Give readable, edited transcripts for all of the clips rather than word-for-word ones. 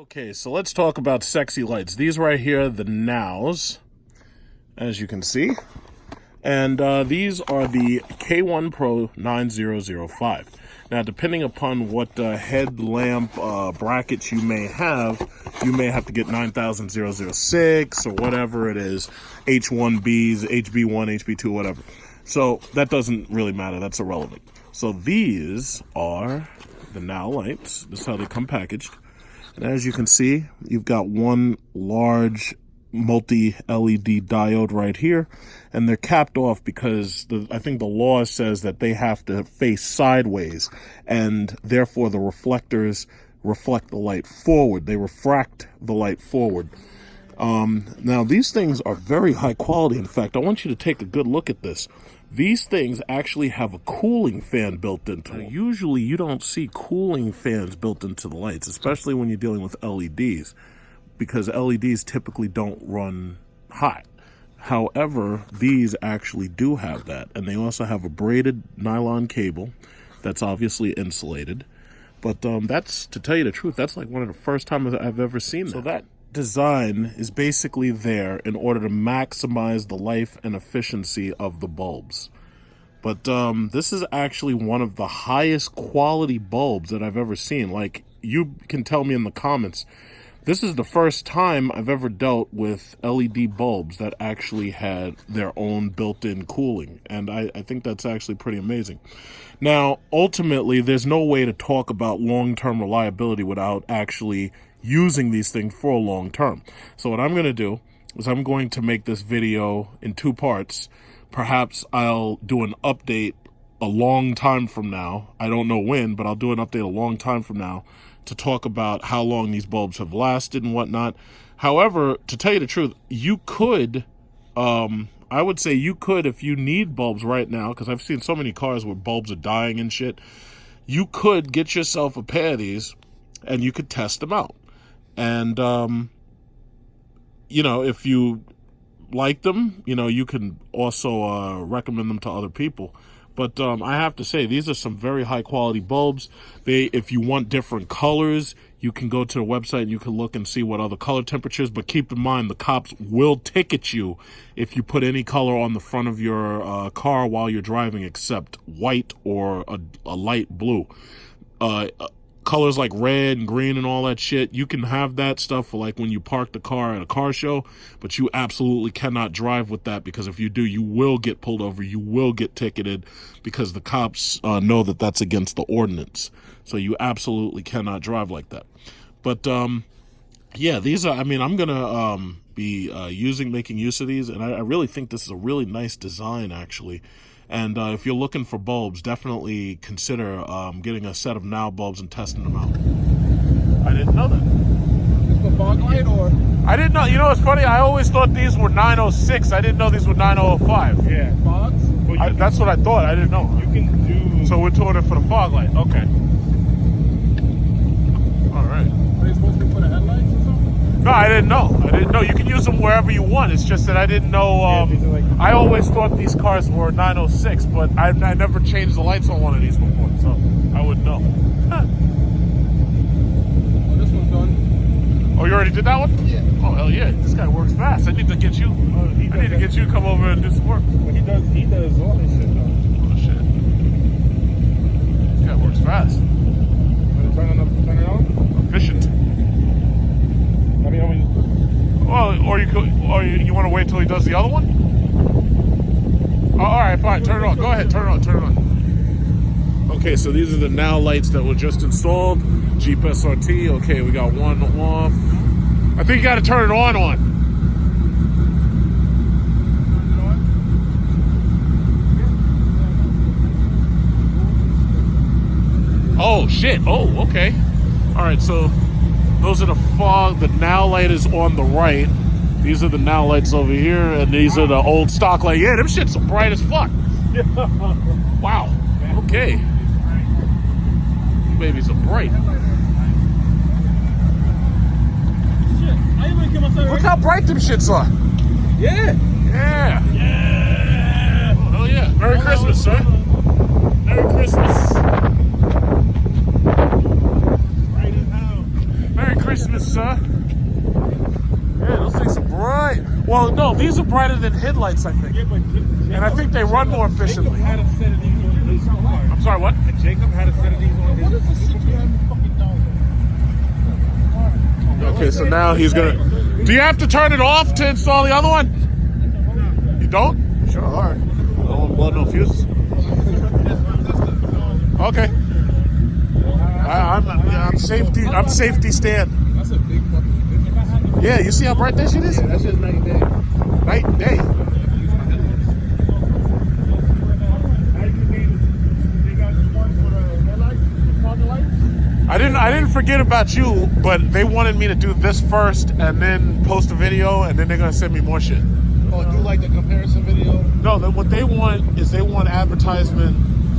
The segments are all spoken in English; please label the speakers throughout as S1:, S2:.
S1: Okay, so let's talk about sexy lights. These right here, the NAOs, as you can see. And these are the K1 Pro 9005. Now, depending upon what headlamp brackets you may have to get 9006 or whatever it is, H1Bs, HB1, HB2, whatever. So that doesn't really matter. That's irrelevant. So these are the NAO lights. This is how they come packaged. And as you can see, you've got one large multi-LED diode right here, and they're capped off because I think the law says that they have to face sideways, and therefore the reflectors reflect the light forward. They refract the light forward. Now, these things are very high quality. In fact, I want you to take a good look at this. These things actually have a cooling fan built into them. Usually you don't see cooling fans built into the lights, especially when you're dealing with LEDs, because LEDs typically don't run hot. However, these actually do have that, and they also have a braided nylon cable that's obviously insulated. But that's, to tell you the truth, that's like one of the first times I've ever seen that. So that design is basically there in order to maximize the life and efficiency of the bulbs. But this is actually one of the highest quality bulbs that I've ever seen. Like, you can tell me in the comments, this is the first time I've ever dealt with LED bulbs that actually had their own built-in cooling, and I think that's actually pretty amazing. Now, ultimately, there's no way to talk about long-term reliability without actually using these things for a long term. So what I'm going to do is I'm going to make this video in two parts. Perhaps I'll do an update a long time from now. I don't know when, but I'll do an update a long time from now to talk about how long these bulbs have lasted and whatnot. However, to tell you the truth, you could, I would say you could, if you need bulbs right now, because I've seen so many cars where bulbs are dying and shit, you could get yourself a pair of these and you could test them out. And, you know, if you like them, you know, you can also recommend them to other people. But I have to say, these are some very high quality bulbs. If you want different colors, you can go to the website and you can look and see what other color temperatures. But keep in mind, the cops will ticket you if you put any color on the front of your car while you're driving except white or a light blue. Colors like red and green and all that shit, you can have that stuff for like when you park the car at a car show, but you absolutely cannot drive with that, because if you do, you will get pulled over, you will get ticketed, because the cops know that that's against the ordinance. So you absolutely cannot drive like that. But yeah, these are, I mean, I'm gonna be making use of these, and I really think this is a really nice design, actually. And if you're looking for bulbs, definitely consider getting a set of NAO bulbs and testing them out. I didn't know that.
S2: Just a fog light, or?
S1: I didn't know. You know, it's funny. I always thought these were 906. I didn't know these were 9005.
S2: Yeah. Fogs?
S1: Well, that's what I thought. I didn't know.
S2: You can do...
S1: So we're doing it for the fog light. Okay. All right.
S2: Are they supposed to be for the headlights or something?
S1: No, I didn't know. I didn't know. You can use them wherever you want. It's just that I didn't know. I always thought these cars were 906, but I never changed the lights on one of these before, so I wouldn't know.
S2: Oh, this one's done.
S1: Oh, you already did that one?
S2: Yeah.
S1: Oh, hell yeah. This guy works fast. I need to get you. I need to get you to come over and do some work.
S2: Well, he does all this shit, though.
S1: Oh, shit. This guy works fast.
S2: Want to turn it on?
S1: Efficient.
S2: I mean,
S1: well, or you want to wait till he does the other one? Oh, all right, fine. Turn it on. Go ahead. Turn it on. Turn it on. Okay, so these are the NAO lights that were just installed. Jeep SRT. Okay, we got one off. I think you got to turn it on. Oh shit. Oh, okay. All right, so those are the fog. The NAO light is on the right. These are the NAO lights over here, and these are the old stock light. Yeah, them shits are bright as fuck. Wow. Okay. These babies are bright. Look how bright them shits are.
S2: yeah.
S1: Yeah.
S2: Yeah.
S1: Oh, hell yeah. Merry Christmas, sir. Merry Christmas.
S2: Bright as hell.
S1: Merry Christmas. Christmas, sir. Yeah, those things are bright. Well, no, these are brighter than headlights, I think.
S2: Yeah, but
S1: And I think they run more efficiently.
S2: Jacob had a set of these on his car.
S1: I'm sorry, what?
S2: Jacob had a set of these on his
S1: Okay, so now he's gonna. Do you have to turn it off to install the other one? You don't? Sure, all right. I don't want blood, no fuses. Okay. I'm safety. I'm safety stand.
S2: That's a big fucking difference.
S1: Yeah, you see how bright that shit is?
S2: Yeah, that's just night and day.
S1: Night and day. I didn't forget about you, but they wanted me to do this first and then post a video, and then they're gonna send me more shit.
S2: Oh, do like the comparison video?
S1: No, what they want is they want advertisement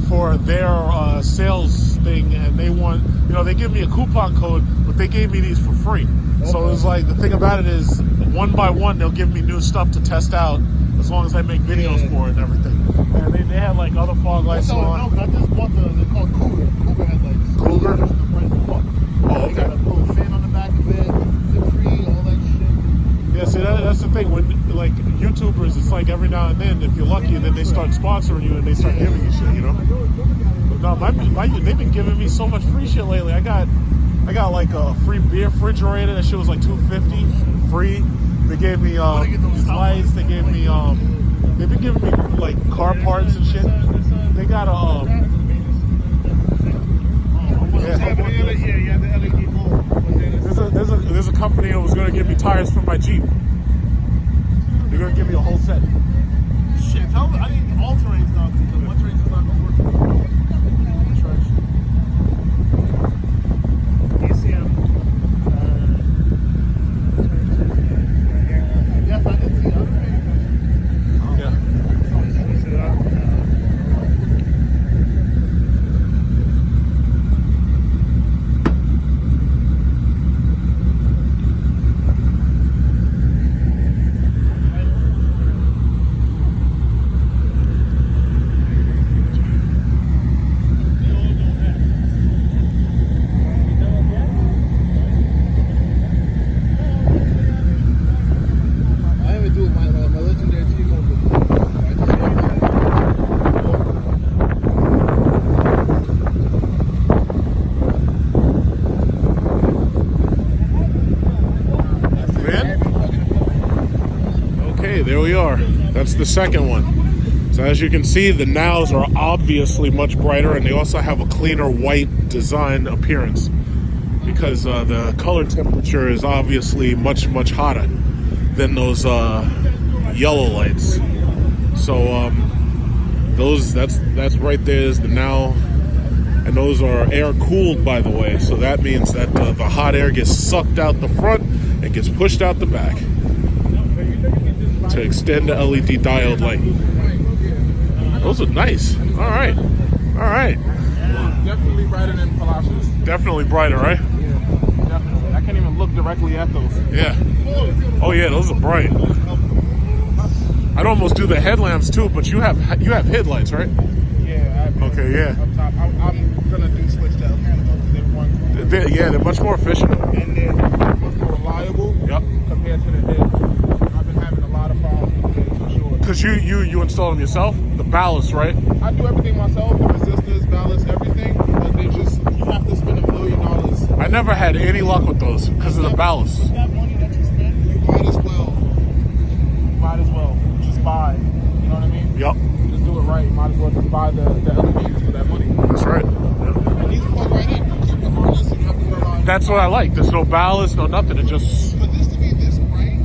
S1: for their sales thing, and they want, they give me a coupon code, but they gave me these for free. Okay. So it's like, the thing about it is, one by one, they'll give me new stuff to test out, as long as I make videos for it and everything. And they have like other fog lights on.
S2: No, I just bought they're called Cougar headlights.
S1: Cougar?
S2: The bright fuck.
S1: Oh, okay.
S2: They got a little fan on the back of it, the tree, all that shit.
S1: Yeah, see, that's the thing. When, like, YouTubers, it's like every now and then, if you're lucky, then they start sponsoring you and they start giving you shit, But no, they've been giving me so much free shit lately. I got like a free beer refrigerator. That shit was like $250 free. They gave me these lights. They gave me they've been giving me like car parts and shit. They got a There's a company that was gonna give me tires for my Jeep. They're gonna give me a whole set.
S2: Shit, tell me, I need all terrains now because one terrain is not gonna work for me. ECM. Yes, I did see other things.
S1: Yeah. There we are. That's the second one. So as you can see, the NAOs are obviously much brighter, and they also have a cleaner white design appearance because the color temperature is obviously much hotter than those yellow lights. So that's right there is the NAO, and those are air cooled, by the way. So that means that the hot air gets sucked out the front and gets pushed out the back to extend the LED diode light. Those are nice. All right.
S2: Definitely brighter than Palacios.
S1: Definitely brighter, right?
S2: Yeah, definitely. I can't even look directly at those.
S1: Yeah. Oh yeah, those are bright. I'd almost do the headlamps too, but you have headlights, right?
S2: Yeah.
S1: Okay. Yeah.
S2: Up top. I'm gonna switch to LED because
S1: They're much more efficient.
S2: And they're much more reliable.
S1: Yep.
S2: Compared to the head. I've been having a lot of problems with the head for sure.
S1: Because you installed them yourself, the ballast, right?
S2: I do everything myself, the resistors, ballast, everything. But they just, you have to spend $1 million.
S1: I never had any luck with those because of the ballast.
S2: With that money that you spend, you might as well. Just buy. You know what I mean?
S1: Yep.
S2: Just do it right. You might as well just buy the LEDs for that money.
S1: That's right.
S2: And these plug right in. You keep the harness and you have to worry about.
S1: That's what I like. There's no ballast, no nothing. It just.
S2: For this to be this bright,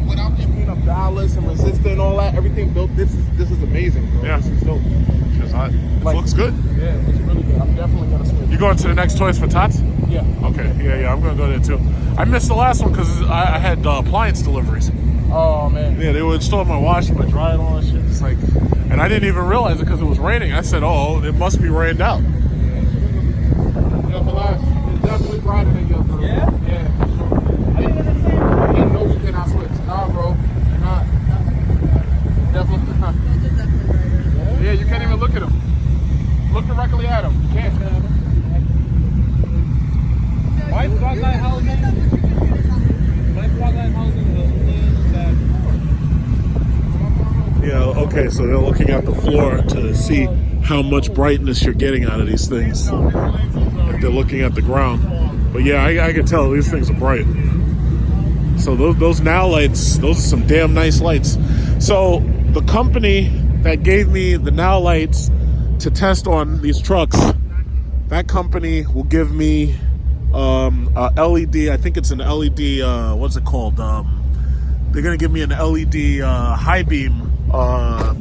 S2: without there being a ballast and resistor and all that, everything built. This is amazing, bro.
S1: Yeah.
S2: This is dope.
S1: It looks good.
S2: Yeah, it looks really good. I'm definitely gonna switch.
S1: You going to the next Toys for Tots?
S2: Yeah.
S1: Okay. Yeah. I'm gonna go there too. I missed the last one because I had appliance deliveries.
S2: Oh man.
S1: Yeah, they would install my washer, my dryer, and all that shit. It's like, and I didn't even realize it because it was raining. I said, "Oh, it must be rained out."
S2: Yo, Palace, it's definitely brighter than yours, bro. Yeah? Yeah, for sure. I didn't know you cannot switch. Nah, bro. You're not. Definitely not. Yeah, you can't even look at him. Look directly at him. You can't.
S3: Why is that guy Halogen?
S1: Okay, so they're looking at the floor to see how much brightness you're getting out of these things. Like they're looking at the ground. But yeah, I can tell these things are bright. So those NAO lights, those are some damn nice lights. So the company that gave me the NAO lights to test on these trucks, that company will give me a LED. I think it's an LED. What's it called? They're gonna give me an LED high beam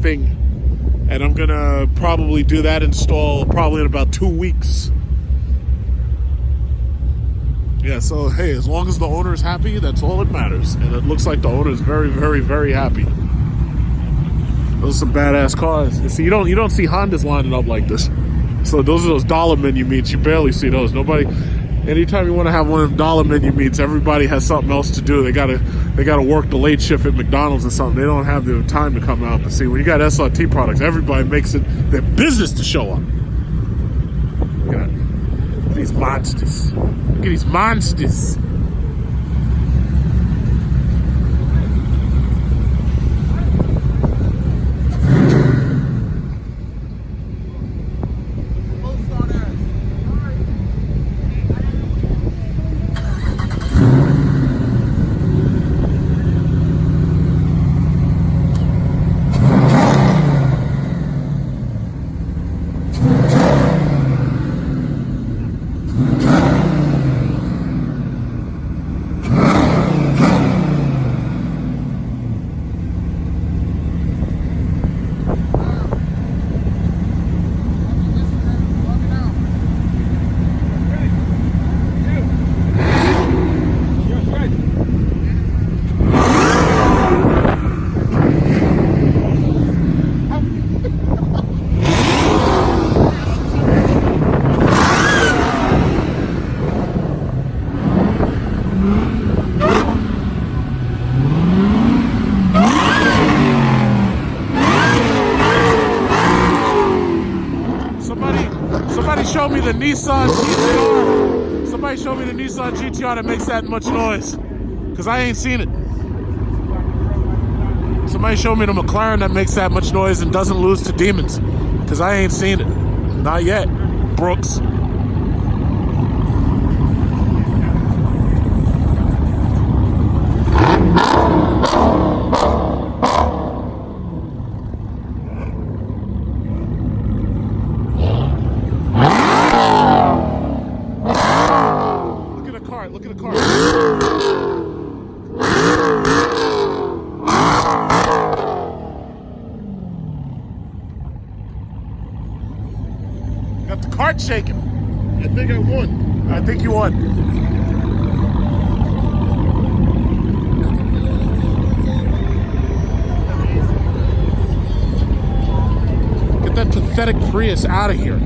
S1: thing, and I'm gonna probably do that install probably in about 2 weeks. Yeah, so hey, as long as the owner is happy, that's all that matters. And it looks like the owner is very, very, very happy. Those are some badass cars. You see, you don't see Hondas lining up like this. So those are those dollar menu meets. You barely see those. Nobody. Anytime you want to have one of them dollar menu meets, everybody has something else to do. They gotta work the late shift at McDonald's or something. They don't have the time to come out. But see, when you got SRT products, everybody makes it their business to show up. Look at that. Look at these monsters. Look at these monsters. Somebody show me the Nissan GTR. Somebody show me the Nissan GTR that makes that much noise. Because I ain't seen it. Somebody show me the McLaren that makes that much noise and doesn't lose to demons. Because I ain't seen it. Not yet. Brooks. Look at the car. Got the cart shaking.
S2: I think I won.
S1: I think you won. Get that pathetic Prius out of here.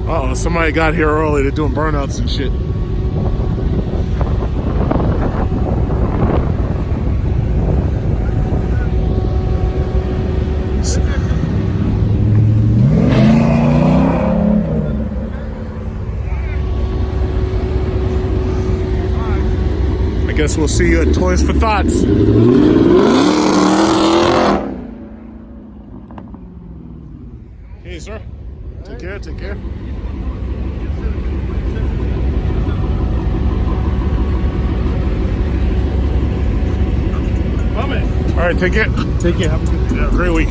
S1: Uh-oh, somebody got here early. They're doing burnouts and shit. I guess we'll see you at Toys for Thoughts. Hey, sir. Take care, take care. All right, take care.
S2: Take care. Have a good day.
S1: Yeah, great week.